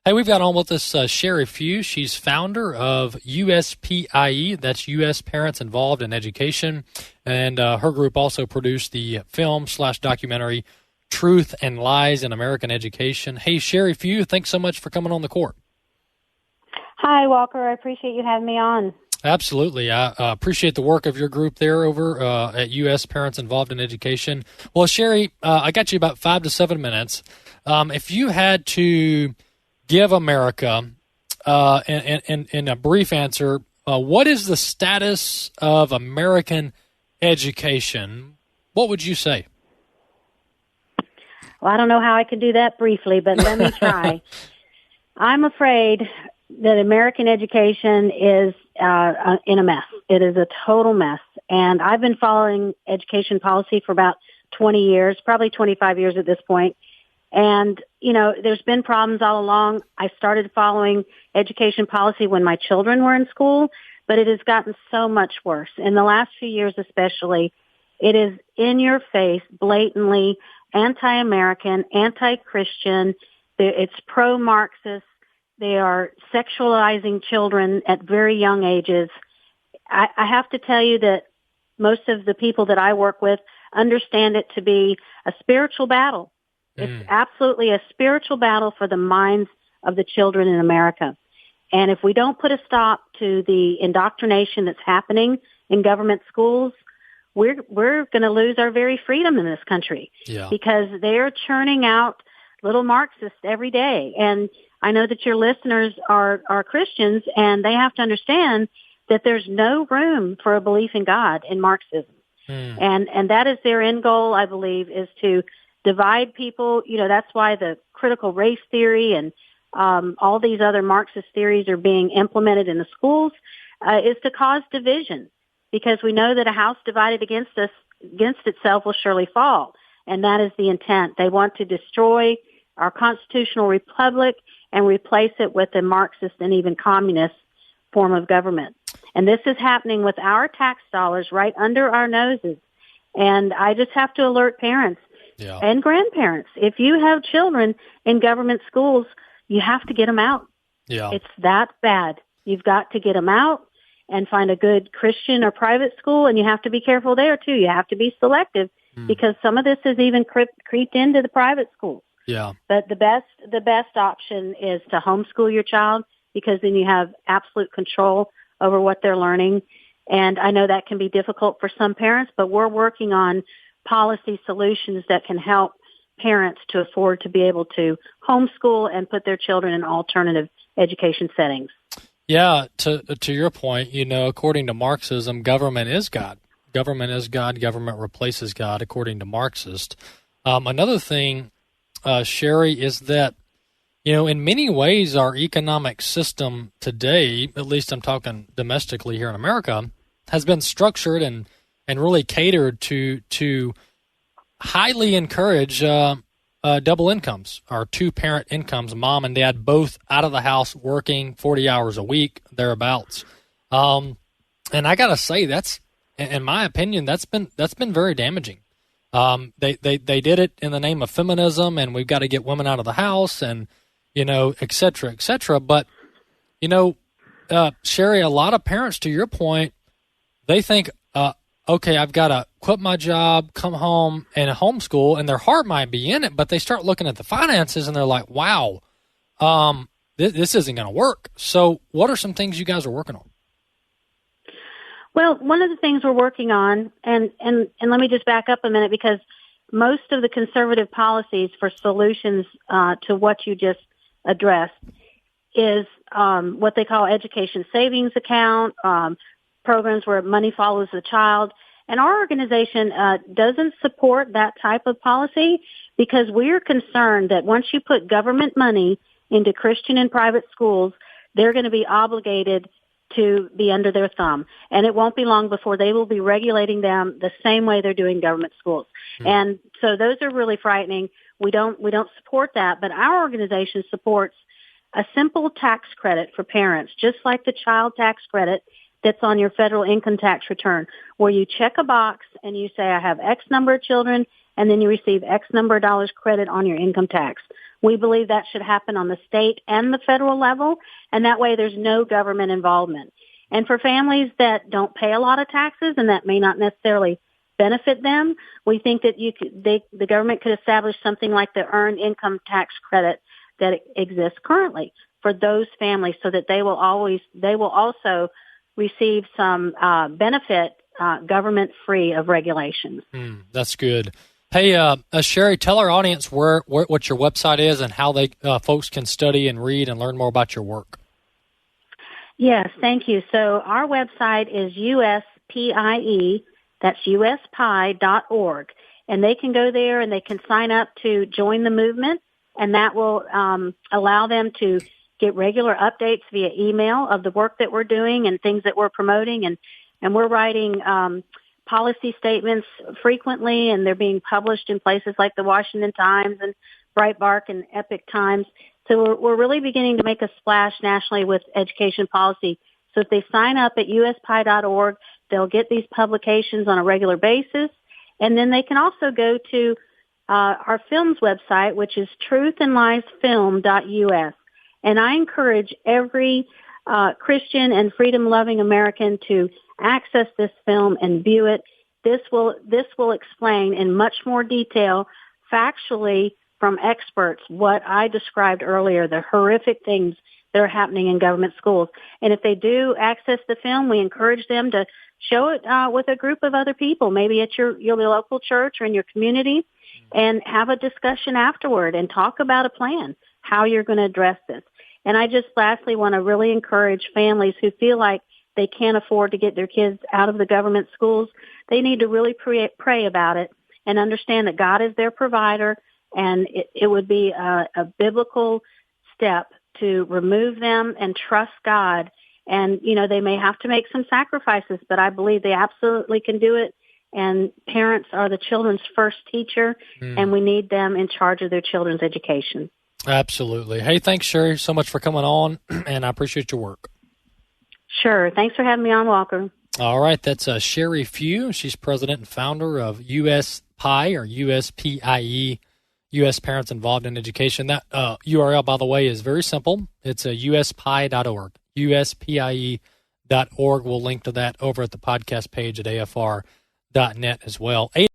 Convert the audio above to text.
Hey, we've got on with us Sherry Few. She's founder of USPIE, that's U.S. Parents Involved in Education, and her group also produced the film/documentary Truth and Lies in American Education. Hey, Sherry Few, thanks so much for coming on the court. Hi, Walker. I appreciate you having me on. Absolutely. I appreciate the work of your group there over at U.S. Parents Involved in Education. Well, Sherry, I got you about 5 to 7 minutes. If you had to give America, in a brief answer, what is the status of American education? What would you say? Well, I don't know how I could do that briefly, but let me try. I'm afraid that American education is in a mess. It is a total mess. And I've been following education policy for about 20 years, probably 25 years at this point. And, you know, there's been problems all along. I started following education policy when my children were in school, but it has gotten so much worse. In the last few years especially, it is in your face, blatantly anti-American, anti-Christian. It's pro-Marxist. They are sexualizing children at very young ages. I have to tell you that most of the people that I work with understand it to be a spiritual battle. It's absolutely a spiritual battle for the minds of the children in America. And if we don't put a stop to the indoctrination that's happening in government schools, we're going to lose our very freedom in this country. Because they're churning out little Marxists every day. And I know that your listeners are Christians, and they have to understand that there's no room for a belief in God in Marxism. And that is their end goal, I believe, is to divide people. You know, that's why the critical race theory and all these other Marxist theories are being implemented in the schools, is to cause division, because we know that a house divided against itself will surely fall. And that is the intent. They want to destroy our constitutional republic and replace it with a Marxist and even communist form of government. And this is happening with our tax dollars right under our noses. And I just have to alert parents and grandparents. If you have children in government schools, you have to get them out. It's that bad. You've got to get them out and find a good Christian or private school, and you have to be careful there too. You have to be selective because some of this has even creeped into the private schools. But the best option is to homeschool your child, because then you have absolute control over what they're learning. And I know that can be difficult for some parents, but we're working on policy solutions that can help parents to afford to be able to homeschool and put their children in alternative education settings. Yeah, to your point, you know, according to Marxism, government is God. Government is God. Government replaces God, according to Marxist. Another thing, Sherry, is that, you know, in many ways, our economic system today, at least I'm talking domestically here in America, has been structured and really catered to highly encourage double incomes, or two-parent incomes, mom and dad both out of the house working 40 hours a week, thereabouts. And I got to say, that's, in my opinion, that's been very damaging. They did it in the name of feminism, and we've got to get women out of the house, and, you know, et cetera, et cetera. But, you know, Sherry, a lot of parents, to your point, they think, okay, I've got to quit my job, come home, and homeschool, and their heart might be in it, but they start looking at the finances, and they're like, wow, this isn't going to work. So what are some things you guys are working on? Well, one of the things we're working on, and let me just back up a minute, because most of the conservative policies for solutions to what you just addressed is what they call education savings account, programs where money follows the child. And our organization doesn't support that type of policy, because we're concerned that once you put government money into Christian and private schools, they're going to be obligated to be under their thumb. And it won't be long before they will be regulating them the same way they're doing government schools. And so those are really frightening. We don't support that, but our organization supports a simple tax credit for parents, just like the child tax credit that's on your federal income tax return, where you check a box and you say, I have X number of children and then you receive X number of dollars credit on your income tax. We believe that should happen on the state and the federal level, and that way there's no government involvement. And for families that don't pay a lot of taxes and that may not necessarily benefit them, we think that the government could establish something like the earned income tax credit that exists currently for those families, so that they will also receive some benefit, government free of regulations. That's good. Hey, Sherry, tell our audience what your website is and how they folks can study and read and learn more about your work. Yes, thank you. So our website is USPIE, that's USPIE.org, and they can go there and they can sign up to join the movement, and that will allow them to get regular updates via email of the work that we're doing and things that we're promoting, and we're writing policy statements frequently, and they're being published in places like the Washington Times and Breitbart and Epic Times. So we're really beginning to make a splash nationally with education policy. So if they sign up at USPIE.org, they'll get these publications on a regular basis. And then they can also go to our film's website, which is truthandliesfilm.us. And I encourage every Christian and freedom-loving American to access this film and view it. This will explain in much more detail, factually, from experts, what I described earlier, the horrific things that are happening in government schools. And if they do access the film, we encourage them to show it with a group of other people, maybe at your local church or in your community, and have a discussion afterward and talk about a plan, how you're going to address this. And I just lastly want to really encourage families who feel like they can't afford to get their kids out of the government schools. They need to really pray about it and understand that God is their provider. And it would be a biblical step to remove them and trust God. And, they may have to make some sacrifices, but I believe they absolutely can do it. And parents are the children's first teacher, and we need them in charge of their children's education. Absolutely. Hey, thanks, Sherry, so much for coming on, and I appreciate your work. Sure. Thanks for having me on, Walker. All right. That's Sherry Few. She's president and founder of USPIE, or USPIE, U.S. Parents Involved in Education. That URL, by the way, is very simple. It's USPIE.org. USPIE.org. We'll link to that over at the podcast page at afr.net as well.